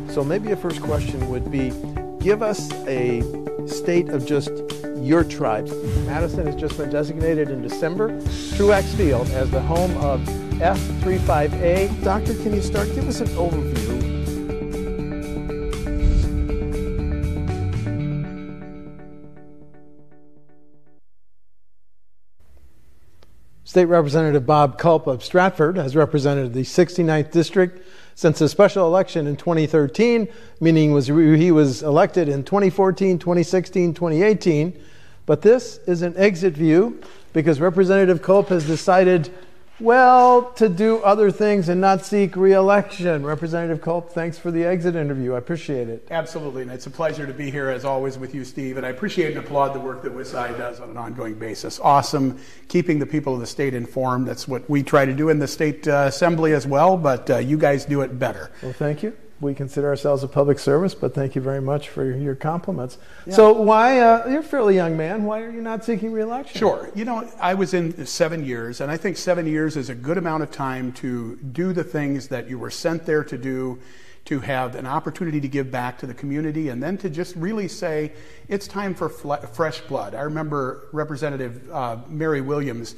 So maybe a first question would be, give us a state of just your tribes. Madison has just been designated in December, Truax Field, as the home of F35A. Doctor, can you start? Give us an overview. State Representative Bob Kulp of Stratford has represented the 69th District since the special election in 2013, meaning he was elected in 2014, 2016, 2018. But this is an exit view because Representative Kulp has decided, well, to do other things and not seek re-election. Representative Kulp, thanks for the exit interview. I appreciate it. Absolutely, and it's a pleasure to be here as always with you, Steve, and I appreciate and applaud the work that WisconsinEye does on an ongoing basis. Awesome, keeping the people of the state informed. That's what we try to do in the state assembly as well, but you guys do it better. Well, thank you. We consider ourselves a public service, but thank you very much for your compliments. Yeah. So why, you're a fairly young man, why are you not seeking re-election? Sure. You know, I was in 7 years, and I think 7 years is a good amount of time to do the things that you were sent there to do, to have an opportunity to give back to the community, and then to just really say, it's time for fresh blood. I remember Representative Mary Williams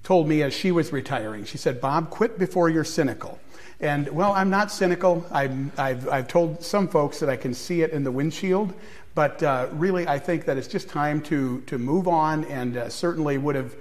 told me as she was retiring, she said, Bob, quit before you're cynical. And, well, I'm not cynical. I've told some folks that I can see it in the windshield, but really I think that it's just time to move on, and certainly would have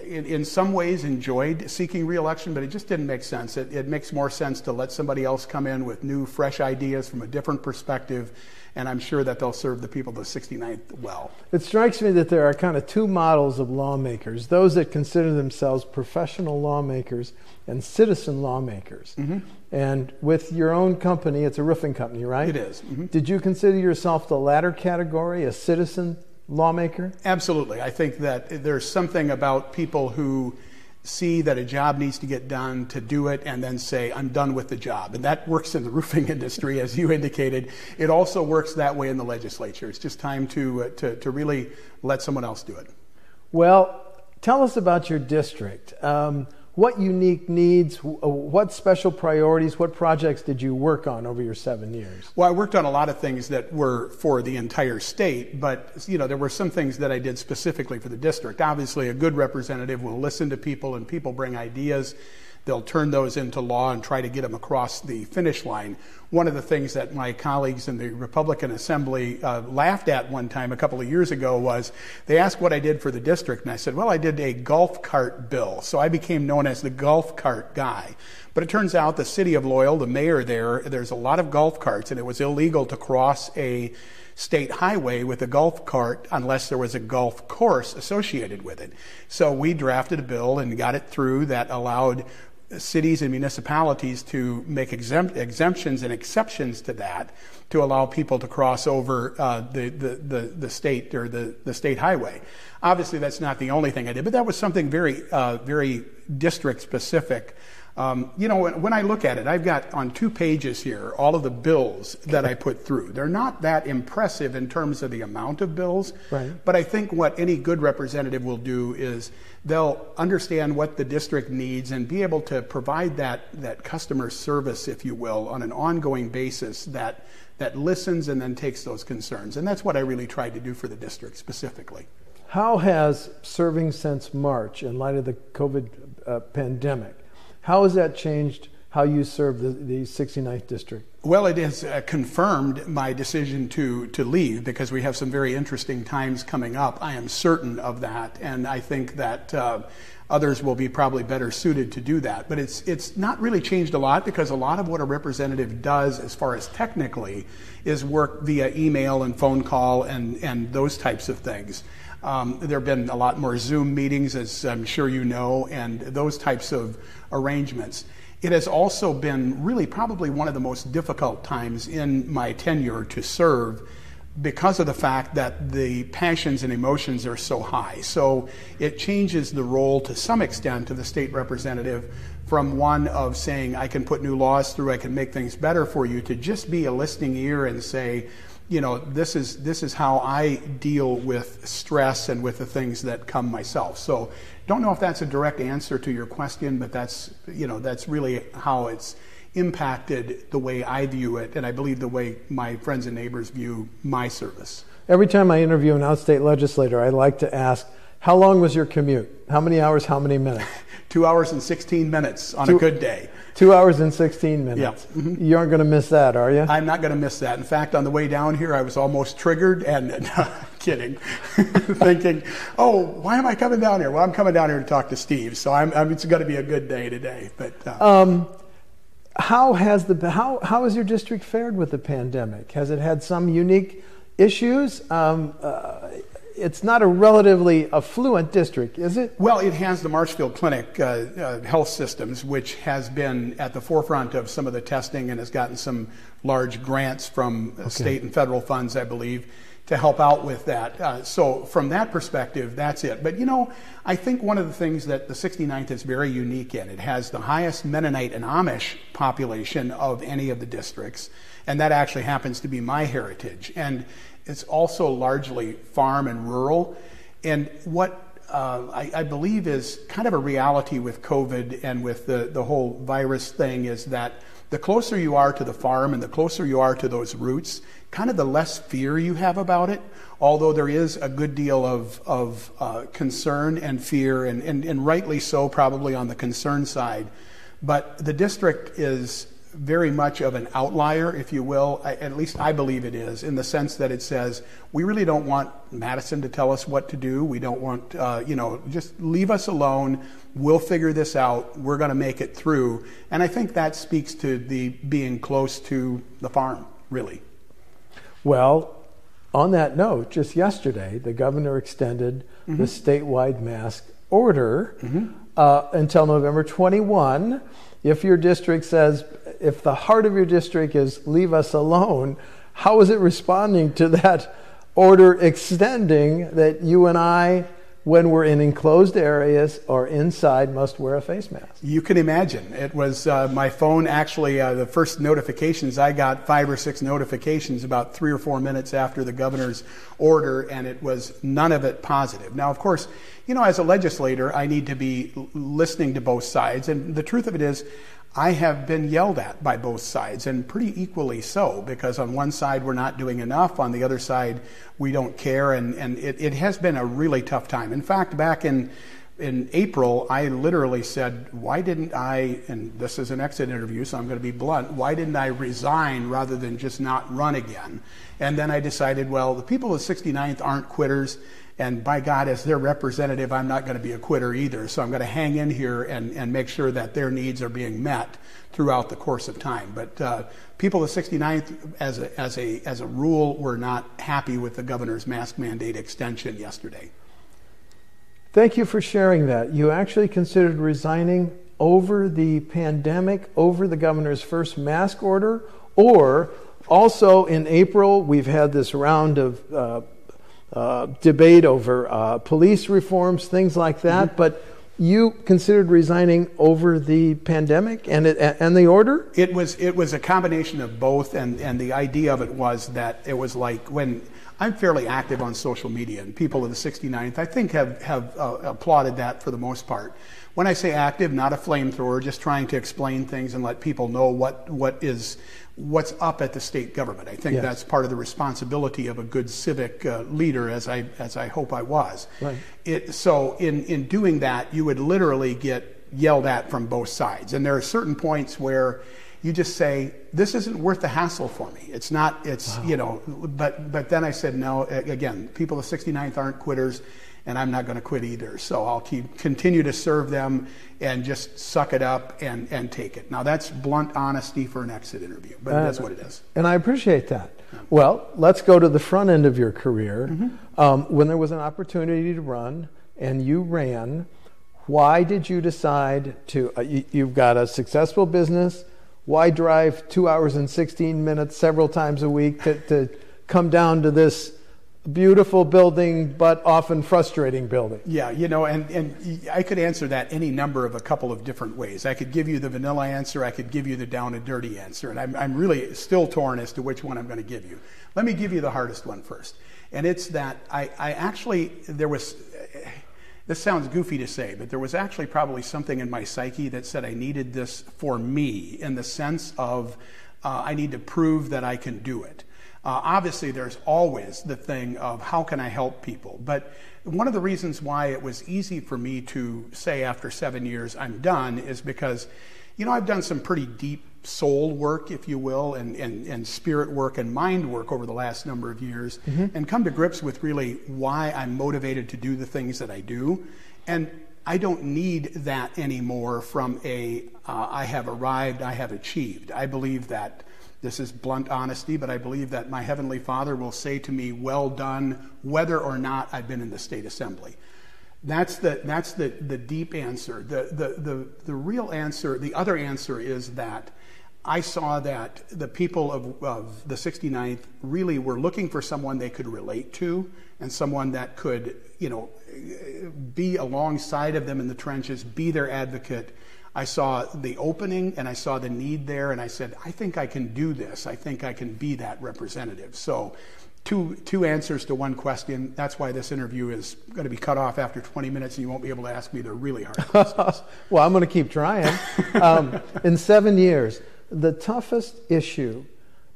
in some ways enjoyed seeking re-election, but it just didn't make sense. It makes more sense to let somebody else come in with new, fresh ideas from a different perspective, and I'm sure that they'll serve the people of the 69th well. It strikes me that there are kind of two models of lawmakers, those that consider themselves professional lawmakers and citizen lawmakers. Mm-hmm. And with your own company, it's a roofing company, right? It is. Mm-hmm. Did you consider yourself the latter category, a citizen lawmaker? Absolutely. I think that there's something about people who see that a job needs to get done, to do it, and then say, I'm done with the job. And that works in the roofing industry, as you indicated. It also works that way in the legislature. It's just time to really let someone else do it. Well, tell us about your district. What unique needs, what special priorities, what projects did you work on over your 7 years? Well, I worked on a lot of things that were for the entire state, but there were some things that I did specifically for the district. Obviously, a good representative will listen to people, and people bring ideas. They'll turn those into law and try to get them across the finish line. One of the things that my colleagues in the Republican Assembly laughed at one time a couple of years ago was they asked what I did for the district, and I said, well, I did a golf cart bill. So I became known as the golf cart guy. But it turns out the city of Loyal, the mayor there's a lot of golf carts, and it was illegal to cross a state highway with a golf cart unless there was a golf course associated with it. So we drafted a bill and got it through that allowed cities and municipalities to make exemptions and exceptions to that to allow people to cross over the state or the state highway. Obviously, that's not the only thing I did, but that was something very, very district specific. When I look at it, I've got on 2 pages here all of the bills that I put through. They're not that impressive in terms of the amount of bills, right. But I think what any good representative will do is they'll understand what the district needs and be able to provide that customer service, if you will, on an ongoing basis that listens and then takes those concerns. And that's what I really tried to do for the district specifically. How has serving since March, in light of the COVID pandemic, how has that changed how you serve the 69th District? Well, it has confirmed my decision to leave because we have some very interesting times coming up. I am certain of that, and I think that others will be probably better suited to do that. But it's not really changed a lot because a lot of what a representative does as far as technically is work via email and phone call and those types of things. There have been a lot more Zoom meetings, as I'm sure you know, and those types of arrangements. It has also been really probably one of the most difficult times in my tenure to serve because of the fact that the passions and emotions are so high. So it changes the role to some extent of the state representative from one of saying, I can put new laws through, I can make things better for you, to just be a listening ear and say, this is how I deal with stress and with the things that come myself. So don't know if that's a direct answer to your question, but that's really how it's impacted the way I view it, and I believe the way my friends and neighbors view my service. Every time I interview an outstate legislator, I like to ask, how long was your commute? How many hours, how many minutes? 2 hours and 16 minutes on a good day. 2 hours and 16 minutes. Yeah. Mm-hmm. You aren't going to miss that, are you? I'm not going to miss that. In fact, on the way down here, I was almost triggered and no, kidding, thinking, "Oh, why am I coming down here?" Well, I'm coming down here to talk to Steve, so it's going to be a good day today. But how has your district fared with the pandemic? Has it had some unique issues? It's not a relatively affluent district, is it? Well, it has the Marshfield Clinic Health Systems, which has been at the forefront of some of the testing and has gotten some large grants from state and federal funds, I believe, to help out with that. So from that perspective, that's it. But, I think one of the things that the 69th is very unique in, it has the highest Mennonite and Amish population of any of the districts, and that actually happens to be my heritage. And it's also largely farm and rural. And what I believe is kind of a reality with COVID and with the whole virus thing is that the closer you are to the farm and the closer you are to those roots, kind of the less fear you have about it, although there is a good deal of concern and fear, and rightly so probably on the concern side. But the district is very much of an outlier, if you will. At least I believe it is, in the sense that it says, we really don't want Madison to tell us what to do. We don't want, just leave us alone. We'll figure this out. We're going to make it through. And I think that speaks to the being close to the farm, really. Well, on that note, just yesterday, the governor extended the statewide mask order until November 21. If your district says, if the heart of your district is leave us alone, how is it responding to that order extending that you and I, when we're in enclosed areas or inside, must wear a face mask? You can imagine. It was my phone, actually, the first notifications, I got 5 or 6 notifications about 3 or 4 minutes after the governor's order, and it was none of it positive. Now, of course, as a legislator, I need to be listening to both sides, and the truth of it is, I have been yelled at by both sides, and pretty equally so, because on one side we're not doing enough, on the other side we don't care, and it has been a really tough time. In fact, back in April, I literally said, why didn't I, and this is an exit interview, so I'm going to be blunt, why didn't I resign rather than just not run again? And then I decided, well, the people of 69th aren't quitters, and by God, as their representative, I'm not going to be a quitter either. So I'm going to hang in here and make sure that their needs are being met throughout the course of time. But people of 69th, as a rule, were not happy with the governor's mask mandate extension yesterday. Thank you for sharing that. You actually considered resigning over the pandemic, over the governor's first mask order, or also in April, we've had this round of debate over police reforms, things like that, but you considered resigning over the pandemic and the order? It was a combination of both, and the idea of it was that it was like when I'm fairly active on social media, and people of the 69th, I think, have applauded that for the most part. When I say active, not a flamethrower, just trying to explain things and let people know what's up at the state government. I think that's part of the responsibility of a good civic leader, as I hope I was. Right. So in doing that, you would literally get yelled at from both sides, and there are certain points where you just say, this isn't worth the hassle for me. It's not. It's wow. But then I said, no. Again, people of 69th aren't quitters, and I'm not going to quit either. So I'll continue to serve them and just suck it up and take it. Now, that's blunt honesty for an exit interview, but that's what it is. And I appreciate that. Yeah. Well, let's go to the front end of your career. When there was an opportunity to run and you ran, why did you decide to, you've got a successful business, why drive 2 hours and 16 minutes several times a week to come down to this beautiful building, but often frustrating building? Yeah, and I could answer that any number of a couple of different ways. I could give you the vanilla answer, I could give you the down and dirty answer, and I'm really still torn as to which one I'm going to give you. Let me give you the hardest one first. And it's that I actually, This sounds goofy to say, but there was actually probably something in my psyche that said I needed this for me, in the sense of I need to prove that I can do it. Obviously, there's always the thing of how can I help people, but one of the reasons why it was easy for me to say after 7 years I'm done is because, you know, I've done some pretty deep soul work, if you will, and spirit work and mind work over the last number of years, and come to grips with really why I'm motivated to do the things that I do. And I don't need that anymore from I have arrived, I have achieved. I believe that, this is blunt honesty, but I believe that my Heavenly Father will say to me, well done, whether or not I've been in the state assembly. That's the deep answer. The real answer, the other answer is that I saw that the people of the 69th really were looking for someone they could relate to, and someone that could, you know, be alongside of them in the trenches, be their advocate. I saw the opening and I saw the need there, and I said, I think I can do this. I think I can be that representative. So two answers to one question. That's why this interview is going to be cut off after 20 minutes, and you won't be able to ask me the really hard questions. Well, I'm going to keep trying. In 7 years, the toughest issue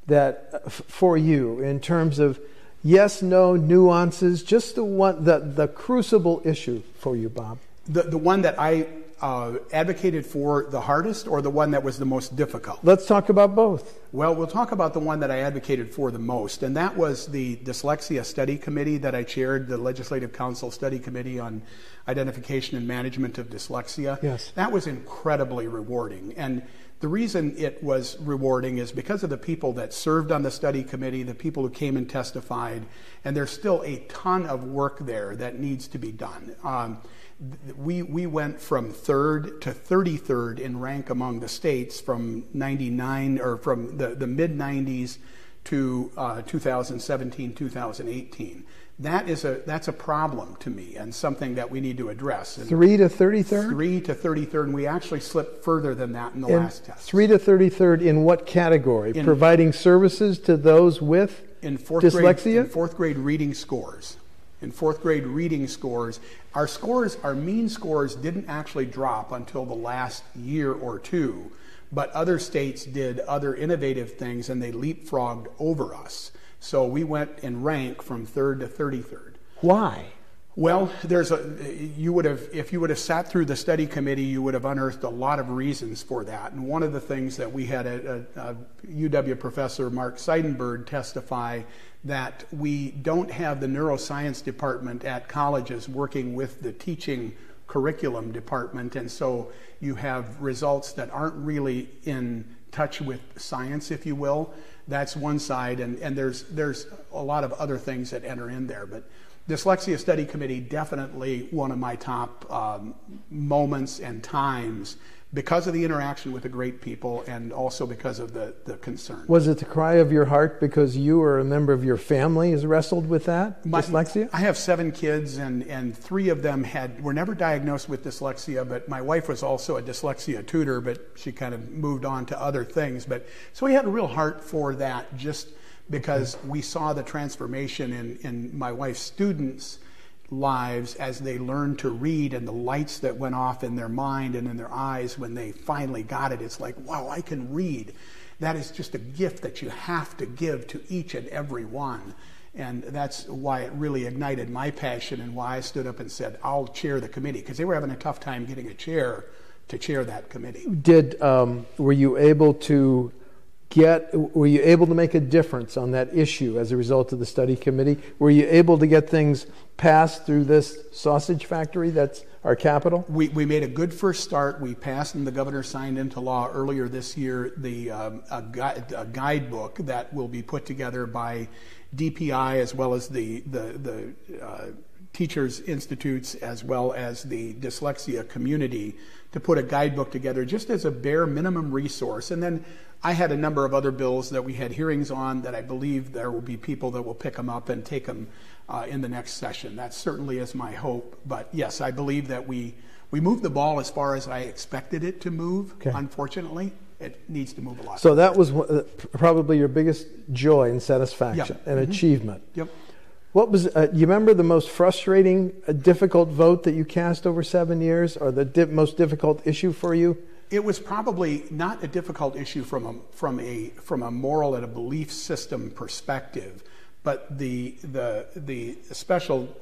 that for you in terms of yes, no, nuances, just the crucible issue for you, Bob. The one that I advocated for the hardest, or the one that was the most difficult? Let's talk about both. Well, we'll talk about the one that I advocated for the most, and that was the Dyslexia Study Committee that I chaired, the Legislative Council Study Committee on Identification and Management of Dyslexia. Yes. That was incredibly rewarding, and the reason it was rewarding is because of the people that served on the study committee, the people who came and testified, and there's still a ton of work there that needs to be done. We went from 3rd to 33rd in rank among the states from 99, or from the mid-90s to 2017, 2018. That's a problem to me, and something that we need to address. And 3 to 33rd? 3 to 33rd, and we actually slipped further than that in the last test. 3 to 33rd in what category? Providing services to those with dyslexia? In fourth grade reading scores. In fourth grade reading scores, our mean scores didn't actually drop until the last year or two, but other states did other innovative things, and they leapfrogged over us. So we went in rank from 3rd to 33rd. Why? Well, if you would have sat through the study committee, you would have unearthed a lot of reasons for that. And one of the things that we had a UW professor, Mark Seidenberg, testify that we don't have the neuroscience department at colleges working with the teaching curriculum department, and so you have results that aren't really in touch with science, if you will. That's one side, and there's a lot of other things that enter in there. But Dyslexia Study Committee, definitely one of my top moments and times, because of the interaction with the great people, and also because of the concern. Was it the cry of your heart because you or a member of your family has wrestled with that, dyslexia? I have 7 kids, and 3 of them were never diagnosed with dyslexia, but my wife was also a dyslexia tutor, but she kind of moved on to other things. So we had a real heart for that, just because we saw the transformation in my wife's students' lives as they learned to read, and the lights that went off in their mind and in their eyes when they finally got it. It's like, wow, I can read. That is just a gift that you have to give to each and every one. And that's why it really ignited my passion, and why I stood up and said, I'll chair the committee, because they were having a tough time getting a chair to chair that committee. Were you able to make a difference on that issue as a result of the study committee? Were you able to get things passed through this sausage factory that's our capital? We made a good first start. We passed, and the governor signed into law earlier this year a guidebook that will be put together by DPI, as well as the Teachers Institutes, as well as the dyslexia community, to put a guidebook together just as a bare minimum resource. And then I had a number of other bills that we had hearings on that I believe there will be people that will pick them up and take them in the next session. That certainly is my hope. But yes, I believe that we moved the ball as far as I expected it to move. Okay. Unfortunately, it needs to move a lot. So that was probably your biggest joy and satisfaction and achievement. Yep. What was, you remember the most frustrating, difficult vote that you cast over 7 years, or the most difficult issue for you? It was probably not a difficult issue from a moral and a belief system perspective, but the special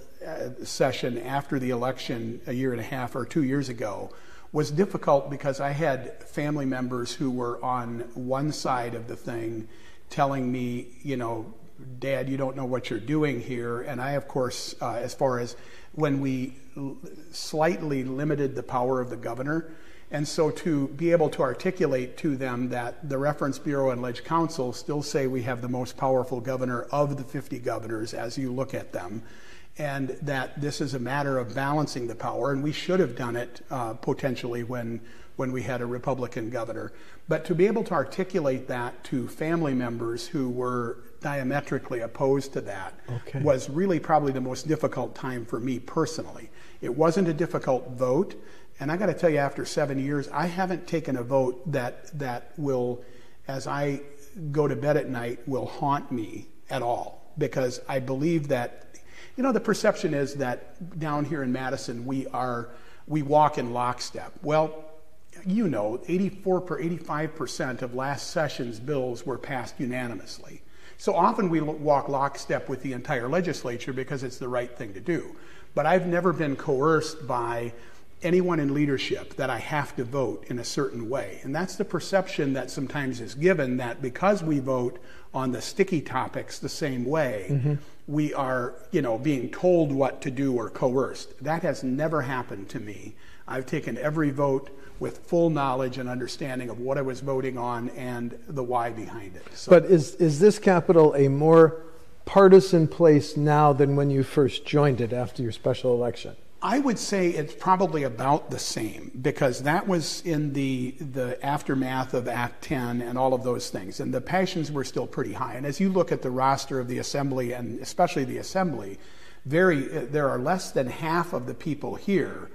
session after the election a year and a half or 2 years ago was difficult because I had family members who were on one side of the thing telling me, you know, Dad, you don't know what you're doing here. And I, of course, as far as when we slightly limited the power of the governor, and so to be able to articulate to them that the Reference Bureau and Ledge Council still say we have the most powerful governor of the 50 governors as you look at them, and that this is a matter of balancing the power, and we should have done it potentially when we had a Republican governor. But to be able to articulate that to family members who were diametrically opposed to that was really probably the most difficult time for me personally. It wasn't a difficult vote, and I got to tell you, after 7 years, I haven't taken a vote that will, as I go to bed at night, will haunt me at all, because I believe that, you know, the perception is that down here in Madison we walk in lockstep. Well, you know, 85% of last session's bills were passed unanimously. So often we walk lockstep with the entire legislature because it's the right thing to do. But I've never been coerced by anyone in leadership that I have to vote in a certain way. And that's the perception that sometimes is given, that because we vote on the sticky topics the same way, we are, you know, being told what to do or coerced. That has never happened to me. I've taken every vote with full knowledge and understanding of what I was voting on and the why behind it. So, but is this Capitol a more partisan place now than when you first joined it after your special election? I would say it's probably about the same, because that was in the aftermath of Act 10 and all of those things, and the passions were still pretty high. And as you look at the roster of the Assembly, and especially the Assembly, there are less than half of the people here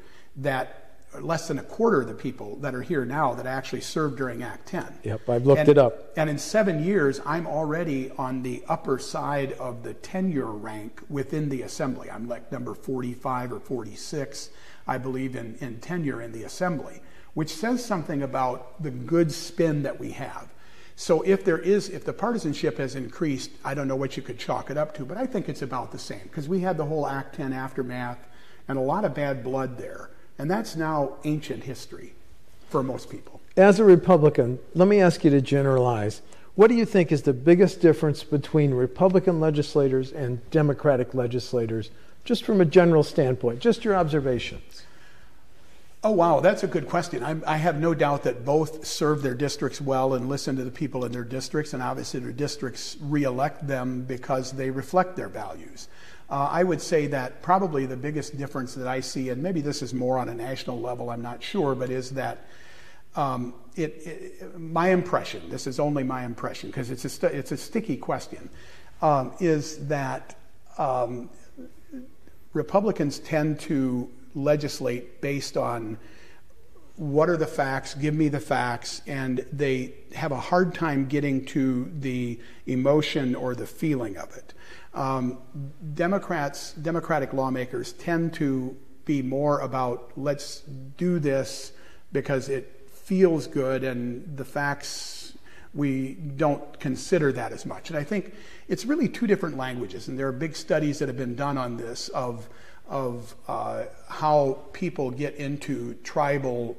less than a quarter of the people that are here now that actually served during Act 10. Yep, I've looked it up. And in 7 years, I'm already on the upper side of the tenure rank within the Assembly. I'm like number 45 or 46, I believe, in tenure in the Assembly, which says something about the good spin that we have. So if the partisanship has increased, I don't know what you could chalk it up to, but I think it's about the same, because we had the whole Act 10 aftermath and a lot of bad blood there. And that's now ancient history for most people. As a Republican, let me ask you to generalize. What do you think is the biggest difference between Republican legislators and Democratic legislators, just from a general standpoint, just your observations? Oh, wow, that's a good question. I have no doubt that both serve their districts well and listen to the people in their districts, and obviously their districts re-elect them because they reflect their values. I would say that probably the biggest difference that I see, and maybe this is more on a national level, I'm not sure, but is that my impression, this is only my impression because it's a sticky question, is that Republicans tend to legislate based on what are the facts, give me the facts, and they have a hard time getting to the emotion or the feeling of it. Democratic lawmakers tend to be more about, let's do this because it feels good, and the facts, we don't consider that as much. And I think it's really two different languages, and there are big studies that have been done on this of how people get into tribal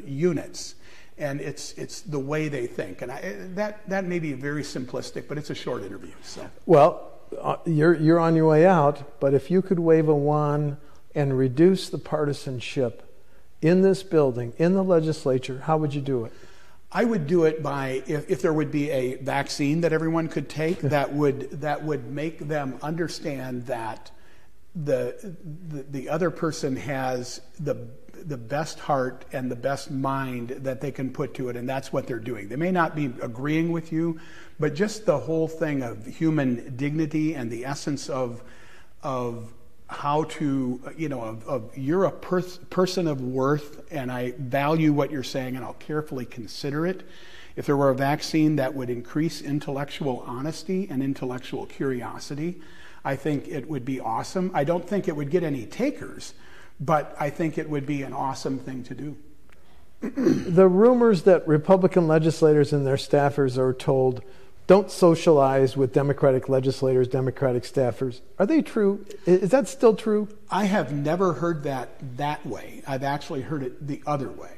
units, and it's the way they think. And that may be very simplistic, but it's a short interview. So. Well, you're on your way out, but if you could wave a wand and reduce the partisanship in this building, in the legislature, how would you do it? I would do it by, if there would be a vaccine that everyone could take, that would make them understand that the other person has the best heart and the best mind that they can put to it, and that's what they're doing. They may not be agreeing with you, but just the whole thing of human dignity and the essence of how to, you're a person of worth, and I value what you're saying, and I'll carefully consider it. If there were a vaccine that would increase intellectual honesty and intellectual curiosity, I think it would be awesome. I don't think it would get any takers, but I think it would be an awesome thing to do. The rumors that Republican legislators and their staffers are told, don't socialize with Democratic legislators, Democratic staffers, are they true? Is that still true? I have never heard that way. I've actually heard it the other way.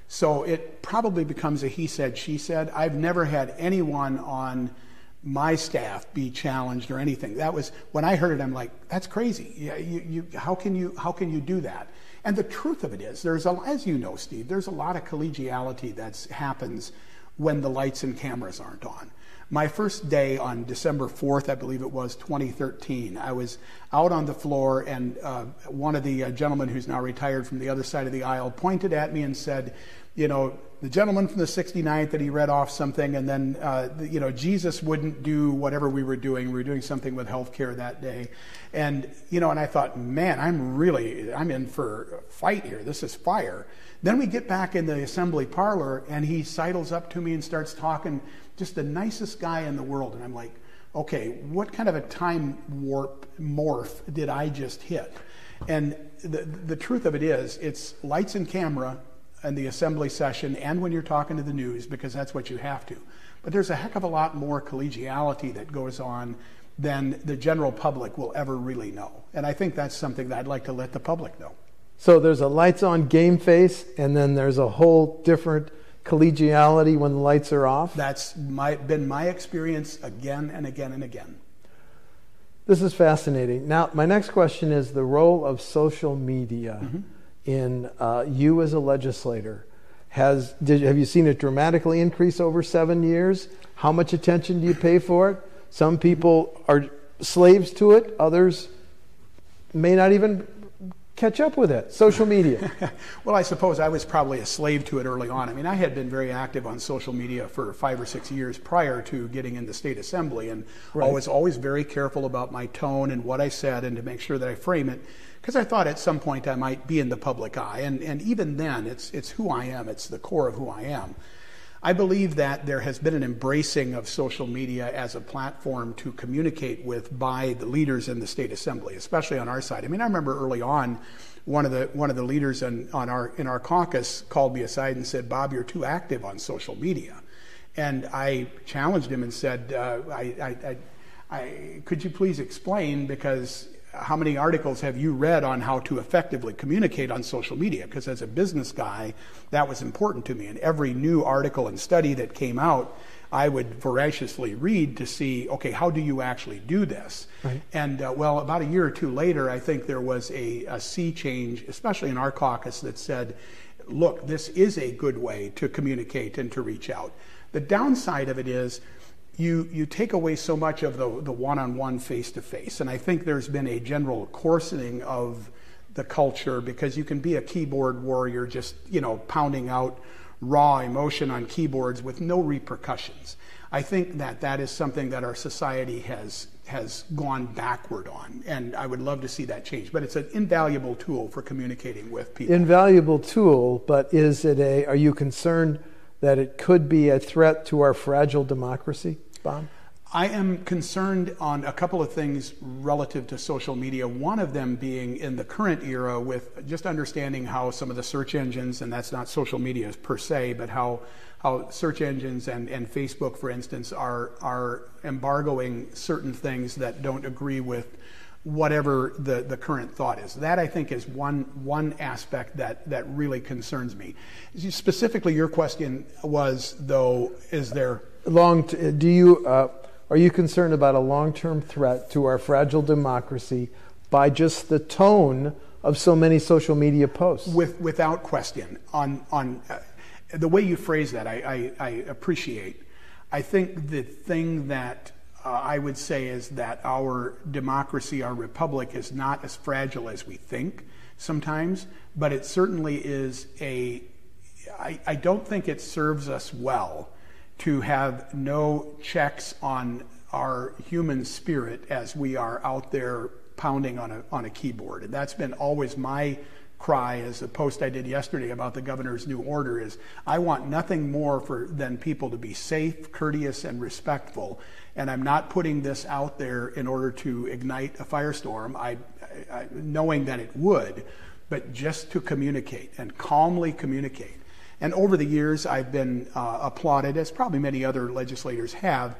So it probably becomes a he said, she said. I've never had anyone on my staff be challenged or anything. That was, when I heard it, I'm like, that's crazy. How can you do that? And the truth of it is, as you know, Steve, there's a lot of collegiality that happens when the lights and cameras aren't on. My first day on December 4th, I believe it was, 2013, I was out on the floor, and one of the gentlemen who's now retired from the other side of the aisle pointed at me and said, the gentleman from the 69th, that he read off something, and then, Jesus wouldn't do whatever we were doing. We were doing something with healthcare that day. And, and I thought, man, I'm in for a fight here. This is fire. Then we get back in the assembly parlor, and he sidles up to me and starts talking, just the nicest guy in the world. And I'm like, okay, what kind of a time warp morph did I just hit? And the truth of it is, it's lights and camera in the assembly session and when you're talking to the news, because that's what you have to. But there's a heck of a lot more collegiality that goes on than the general public will ever really know. And I think that's something that I'd like to let the public know. So there's a lights on game face, and then there's a whole different collegiality when the lights are off? That's been my experience again and again and again. This is fascinating. Now, my next question is the role of social media in you as a legislator. Have you seen it dramatically increase over 7 years? How much attention do you pay for it? Some people are slaves to it. Others may not even catch up with it. Social media. Well, I suppose I was probably a slave to it early on. I mean, I had been very active on social media for 5 or 6 years prior to getting in the state assembly, and I was always very careful about my tone and what I said, and to make sure that I frame it, because I thought at some point I might be in the public eye. And even then, it's who I am. It's the core of who I am. I believe that there has been an embracing of social media as a platform to communicate with by the leaders in the state assembly, especially on our side. I mean, I remember early on, one of the leaders in our caucus called me aside and said, "Bob, you're too active on social media." And I challenged him and said, "Could you please explain, because how many articles have you read on how to effectively communicate on social media?" Because as a business guy, that was important to me. And every new article and study that came out, I would voraciously read to see, okay, how do you actually do this? Right. And about a year or two later, I think there was a sea change, especially in our caucus, that said, look, this is a good way to communicate and to reach out. The downside of it is, you take away so much of the one-on-one, face-to-face. And I think there's been a general coarsening of the culture, because you can be a keyboard warrior just, pounding out raw emotion on keyboards with no repercussions. I think that is something that our society has gone backward on, and I would love to see that change. But it's an invaluable tool for communicating with people. Invaluable tool, but are you concerned that it could be a threat to our fragile democracy, Bob? I am concerned on a couple of things relative to social media. One of them being in the current era, with just understanding how some of the search engines, and that's not social media per se, but how search engines and Facebook, for instance, are embargoing certain things that don't agree with whatever the current thought is. That, I think, is one aspect that really concerns me. Specifically, your question was, though, is there are you concerned about a long-term threat to our fragile democracy by just the tone of so many social media posts? Without question. On the way you phrase that, I appreciate. I think the thing that I would say is that our democracy, our republic, is not as fragile as we think sometimes, but it certainly is I don't think it serves us well to have no checks on our human spirit as we are out there pounding on a keyboard. And that's been always my cry, as a post I did yesterday about the governor's new order, is I want nothing more than people to be safe, courteous, and respectful. And I'm not putting this out there in order to ignite a firestorm, I knowing that it would, but just to communicate and calmly communicate. And over the years, I've been applauded, as probably many other legislators have,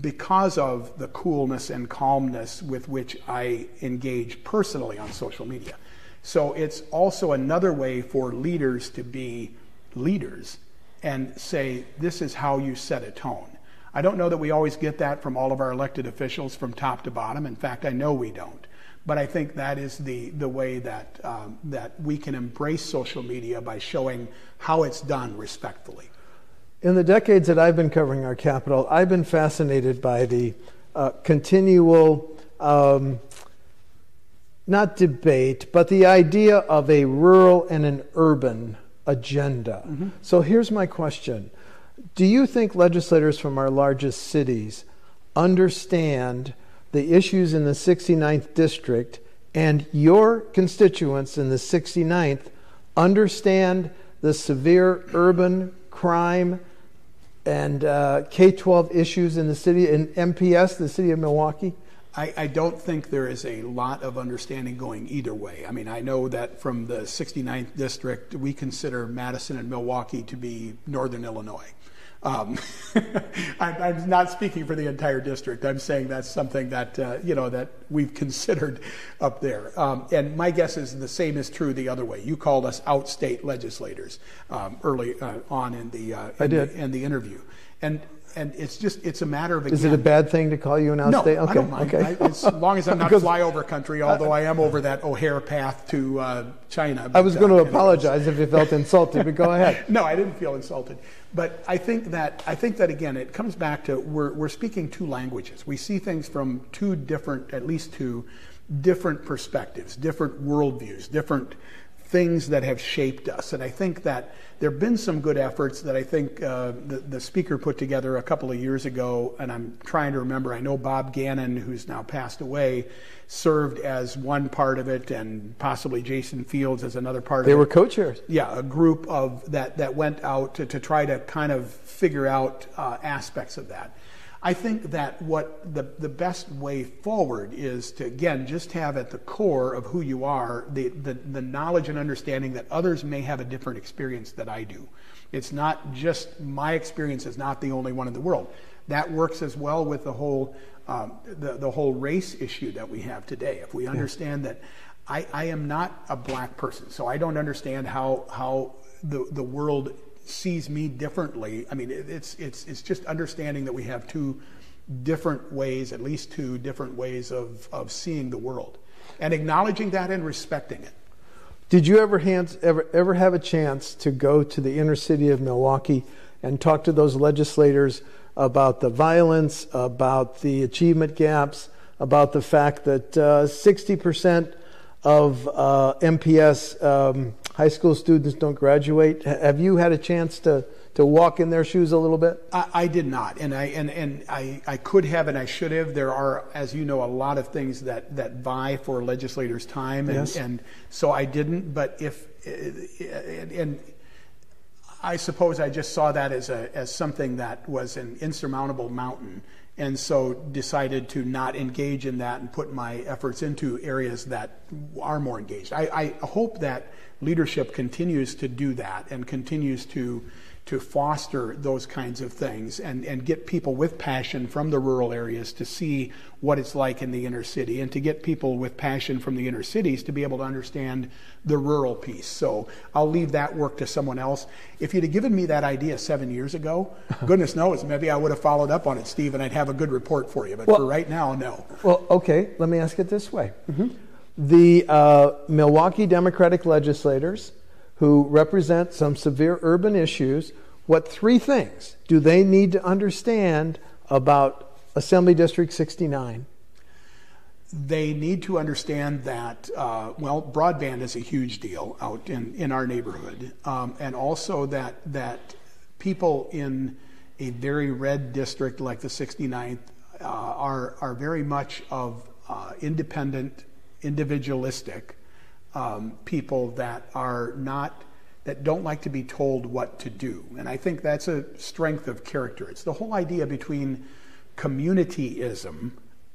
because of the coolness and calmness with which I engage personally on social media. So it's also another way for leaders to be leaders and say, this is how you set a tone. I don't know that we always get that from all of our elected officials from top to bottom. In fact, I know we don't. But I think that is the way that we can embrace social media, by showing how it's done respectfully. In the decades that I've been covering our Capitol, I've been fascinated by the continual, not debate, but the idea of a rural and an urban agenda. Mm-hmm. So here's my question. Do you think legislators from our largest cities understand the issues in the 69th district, and your constituents in the 69th understand the severe urban crime and K-12 issues in the city, in MPS, the city of Milwaukee? I don't think there is a lot of understanding going either way. I mean, I know that from the 69th district, we consider Madison and Milwaukee to be northern Illinois. I'm not speaking for the entire district. I'm saying that's something that that we've considered up there. And my guess is the same is true the other way. You called us outstate legislators early on in the interview, and it's a matter of, again, is it a bad thing to call you an outstate? No, okay. I don't mind. Okay. As long as I'm not flyover country, although I am over that O'Hare path to China. I was going to apologize if you felt insulted, but go ahead. No, I didn't feel insulted. But I think that again, it comes back to we're speaking two languages. We see things from at least two different perspectives, different worldviews, different things that have shaped us. And I think that there have been some good efforts that I think the speaker put together a couple of years ago, and I'm trying to remember. I know Bob Gannon, who's now passed away, served as one part of it, and possibly Jason Fields as another part of it. They were co-chairs. Yeah, a group of that went out to try to kind of figure out aspects of that. I think that what the best way forward is to, again, just have at the core of who you are the knowledge and understanding that others may have a different experience that I do. It's not just my experience is not the only one in the world. That works as well with the whole the whole race issue that we have today. If we understand that I am not a black person, so I don't understand how the world sees me differently. I mean, it's just understanding that we have two different ways, at least two different ways of seeing the world, and acknowledging that and respecting it. Did you ever have a chance to go to the inner city of Milwaukee and talk to those legislators about the violence, about the achievement gaps, about the fact that 60% of MPS high school students don't graduate? Have you had a chance to walk in their shoes a little bit? I did not, and I could have, and I should have. There are, as you know, a lot of things that vie for legislators' time, and so I didn't. But and I suppose I just saw that as something that was an insurmountable mountain, and so decided to not engage in that and put my efforts into areas that are more engaged. I hope that leadership continues to do that and continues to foster those kinds of things and get people with passion from the rural areas to see what it's like in the inner city, and to get people with passion from the inner cities to be able to understand the rural piece. So I'll leave that work to someone else. If you'd have given me that idea 7 years ago, goodness knows, maybe I would have followed up on it, Steve, and I'd have a good report for you. But for right now, no. Well, okay, let me ask it this way. Mm-hmm. The Milwaukee Democratic legislators who represent some severe urban issues, what three things do they need to understand about Assembly District 69? They need to understand that, broadband is a huge deal out in our neighborhood, and also that people in a very red district like the 69th are very much of independent, individualistic, people that don't like to be told what to do. And I think that's a strength of character. It's the whole idea between communityism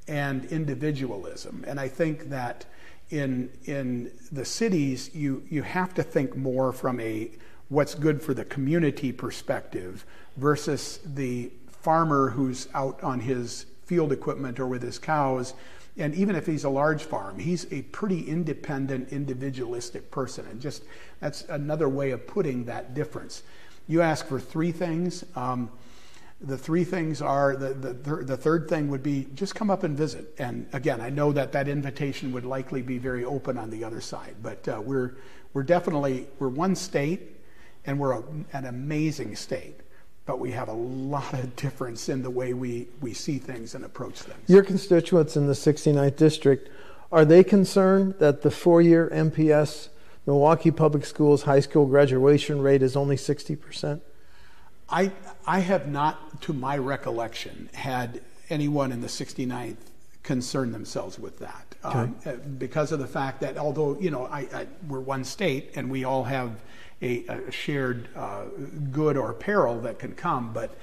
and individualism. And I think that in the cities, you have to think more from a what's good for the community perspective versus the farmer who's out on his field equipment or with his cows. And even if he's a large farm, he's a pretty independent, individualistic person. And just that's another way of putting that difference. You ask for three things. The three things are, the third thing would be just come up and visit. And again, I know that invitation would likely be very open on the other side. But we're one state, and we're an amazing state. But we have a lot of difference in the way we see things and approach things. Your constituents in the 69th District, are they concerned that the 4-year MPS Milwaukee Public Schools high school graduation rate is only 60%? I have not, to my recollection, had anyone in the 69th concern themselves with that. Okay. Because of the fact that although, we're one state and we all have a shared good or peril that can come, but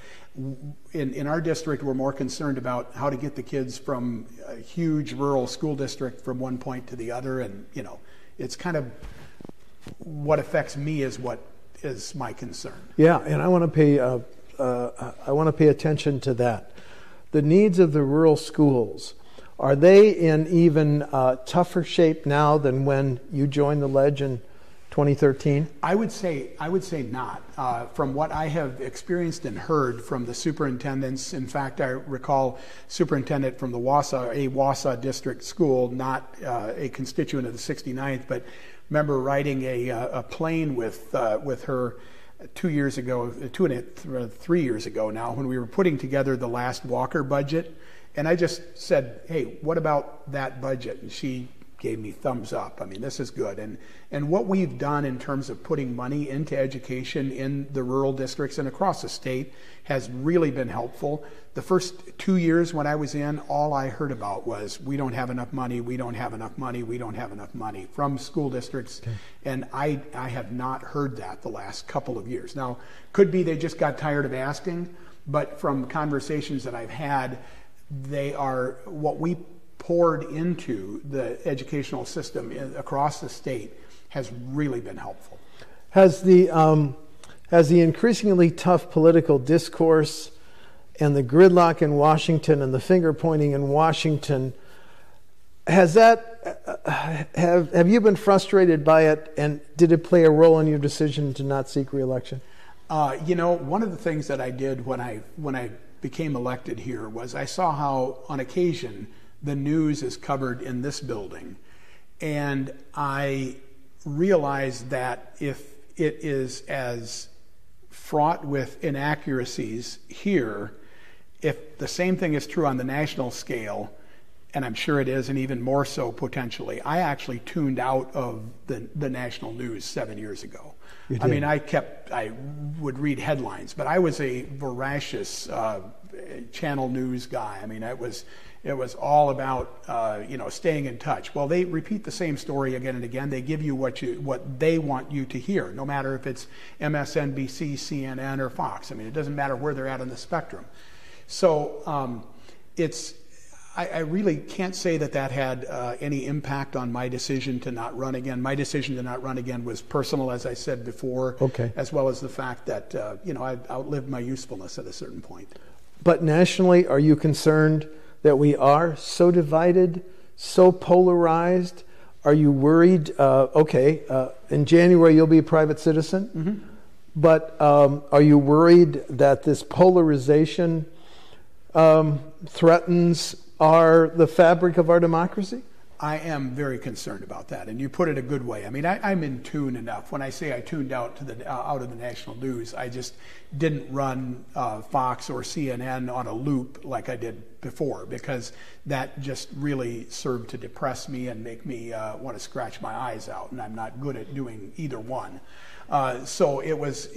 in our district we're more concerned about how to get the kids from a huge rural school district from one point to the other, and it's kind of what affects me is what is my concern. Yeah, and I want to pay attention to that. The needs of the rural schools, are they in even tougher shape now than when you joined the Ledge in 2013? I would say not. From what I have experienced and heard from the superintendents, in fact, I recall superintendent from the Wausau district school, not a constituent of the 69th, but remember riding a plane with her 3 years ago now, when we were putting together the last Walker budget, and I just said, "Hey, what about that budget?" And she gave me thumbs up. I mean, this is good. And what we've done in terms of putting money into education in the rural districts and across the state has really been helpful. The first 2 years when I was in, all I heard about was, we don't have enough money, we don't have enough money, we don't have enough money from school districts. Okay. And I have not heard that the last couple of years. Now, could be they just got tired of asking, but from conversations that I've had, they are what we poured into the educational system across the state has really been helpful. Has the increasingly tough political discourse and the gridlock in Washington and the finger pointing in Washington, have you been frustrated by it, and did it play a role in your decision to not seek re-election? One of the things that I did when I became elected here was I saw how on occasion the news is covered in this building, and I realized that if it is as fraught with inaccuracies here, if the same thing is true on the national scale, and I'm sure it is, and even more so potentially, I actually tuned out of the national news 7 years ago. I mean, I would read headlines, but I was a voracious channel news guy. I mean, it was all about staying in touch. Well, they repeat the same story again and again. They give you what they want you to hear, no matter if it's MSNBC, CNN, or Fox. I mean, it doesn't matter where they're at on the spectrum. So I really can't say that had any impact on my decision to not run again. My decision to not run again was personal, as I said before, okay, as well as the fact that I've outlived my usefulness at a certain point. But nationally, are you concerned that we are so divided, so polarized? Are you worried? In January you'll be a private citizen, mm-hmm. But are you worried that this polarization threatens the fabric of our democracy? I am very concerned about that, and you put it a good way. I mean, I'm in tune enough. When I say I tuned out out of the national news, I just didn't run Fox or CNN on a loop like I did before, because that just really served to depress me and make me want to scratch my eyes out, and I'm not good at doing either one. So it was.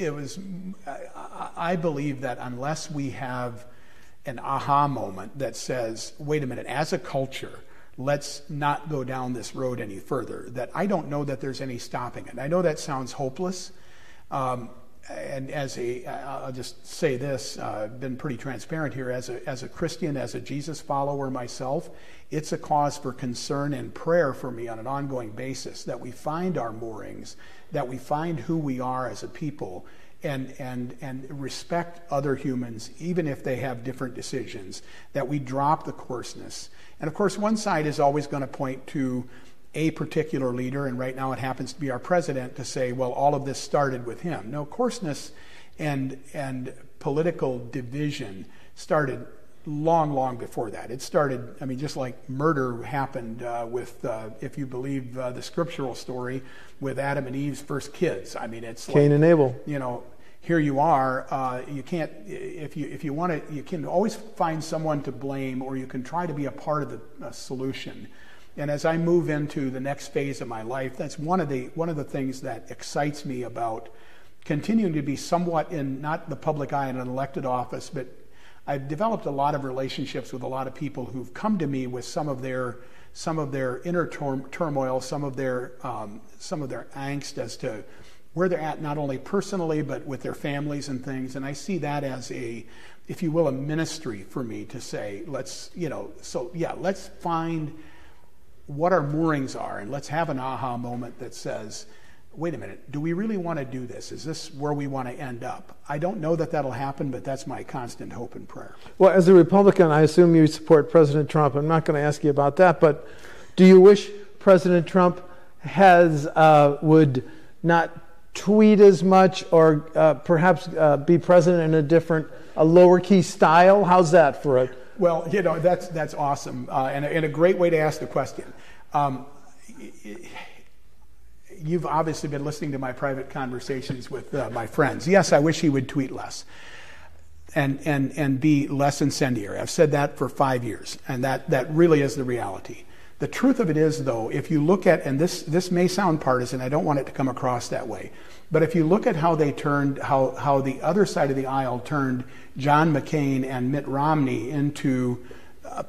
I believe that unless we have an aha moment that says, wait a minute, as a culture, let's not go down this road any further. That I don't know that there's any stopping it. I know that sounds hopeless. And I'll just say this, I've been pretty transparent here, as a Christian, as a Jesus follower myself, it's a cause for concern and prayer for me on an ongoing basis, that we find our moorings, that we find who we are as a people, and respect other humans, even if they have different decisions, that we drop the coarseness. And of course, one side is always going to point to a particular leader, and right now it happens to be our president, to say, well, all of this started with him. No, coarseness and political division started long before that. It started, I mean, just like murder happened with, if you believe the scriptural story, with Adam and Eve's first kids. I mean, it's Cain and Abel. You know, here you are. You can't, if you want to, you can always find someone to blame, or you can try to be a part of the solution. And as I move into the next phase of my life, that's one of the things that excites me about continuing to be somewhat in, not the public eye in an elected office, but I've developed a lot of relationships with a lot of people who've come to me with some of their inner turmoil, some of their angst as to where they're at, not only personally but with their families and things. And I see that as a, if you will, a ministry for me to say, let's find what our moorings are, and let's have an aha moment that says, wait a minute, do we really want to do this? Is this where we want to end up? I don't know that that'll happen, but that's my constant hope and prayer. Well, as a Republican, I assume you support President Trump. I'm not going to ask you about that, but do you wish President Trump would not tweet as much, or perhaps be president in a lower key style? How's that for a... Well, you know, that's awesome, and a great way to ask the question. You've obviously been listening to my private conversations with my friends. Yes, I wish he would tweet less and be less incendiary. I've said that for 5 years, and that really is the reality. The truth of it is, though, if you look at, and this may sound partisan, I don't want it to come across that way, but if you look at how they turned, how the other side of the aisle turned John McCain and Mitt Romney into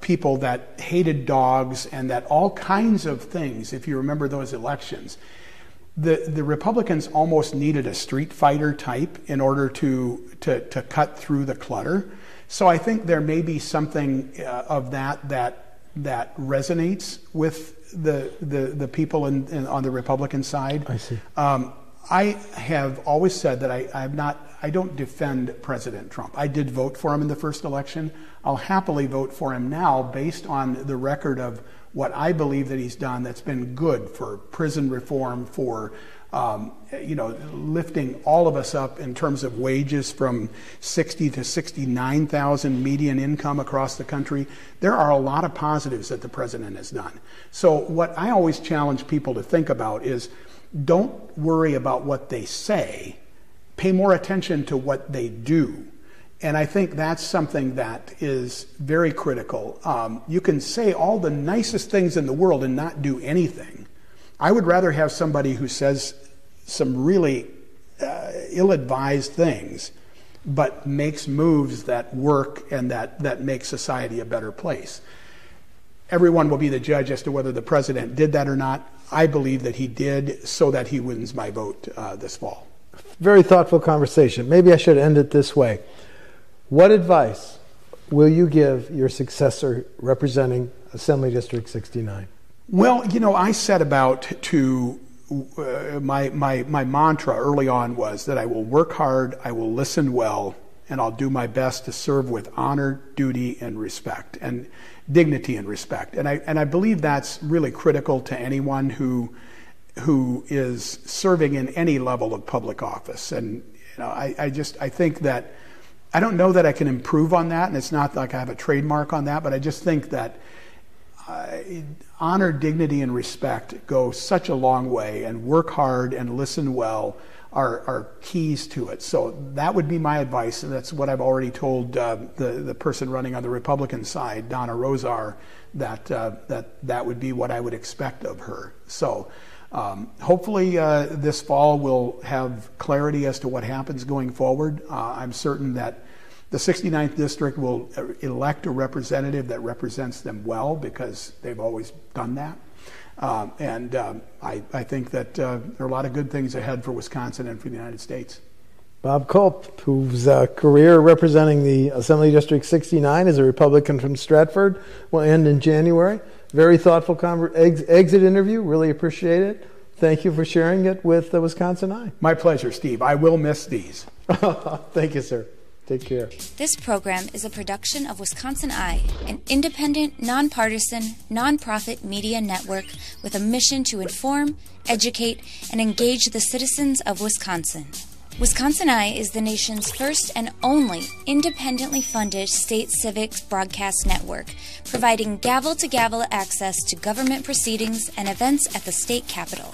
people that hated dogs and that all kinds of things, if you remember those elections, the Republicans almost needed a Street Fighter type in order to cut through the clutter. So I think there may be something of that resonates with the people on the Republican side. I see. I have always said that I don't defend President Trump. I did vote for him in the first election. I'll happily vote for him now based on the record of what I believe that he's done that's been good for prison reform, for lifting all of us up in terms of wages from 60 to 69,000 median income across the country. There are a lot of positives that the president has done. So what I always challenge people to think about is, don't worry about what they say. Pay more attention to what they do. And I think that's something that is very critical. You can say all the nicest things in the world and not do anything. I would rather have somebody who says some really ill-advised things, but makes moves that work and that make society a better place. Everyone will be the judge as to whether the president did that or not. I believe that he did, so that he wins my vote this fall. Very thoughtful conversation. Maybe I should end it this way. What advice will you give your successor representing Assembly District 69? Well, I set about to, my mantra early on was that I will work hard, I will listen well, and I'll do my best to serve with honor, duty, and respect, and dignity and respect. And I believe that's really critical to anyone who is serving in any level of public office. And I think that I don't know that I can improve on that, and it's not like I have a trademark on that, but I just think that honor, dignity, and respect go such a long way, and work hard and listen well are keys to it. So that would be my advice, and that's what I've already told the person running on the Republican side, Donna Rosar, that would be what I would expect of her. So hopefully this fall we'll have clarity as to what happens going forward. I'm certain that The 69th district will elect a representative that represents them well because they've always done that. I think that there are a lot of good things ahead for Wisconsin and for the United States. Bob Kulp, whose career representing the Assembly District 69 as a Republican from Stratford, will end in January. Very thoughtful exit interview. Really appreciate it. Thank you for sharing it with WisconsinEye. My pleasure, Steve. I will miss these. Thank you, sir. Take care. This program is a production of WisconsinEye, an independent, nonpartisan, nonprofit media network with a mission to inform, educate, and engage the citizens of Wisconsin. WisconsinEye is the nation's first and only independently funded state civics broadcast network, providing gavel-to-gavel access to government proceedings and events at the state capitol.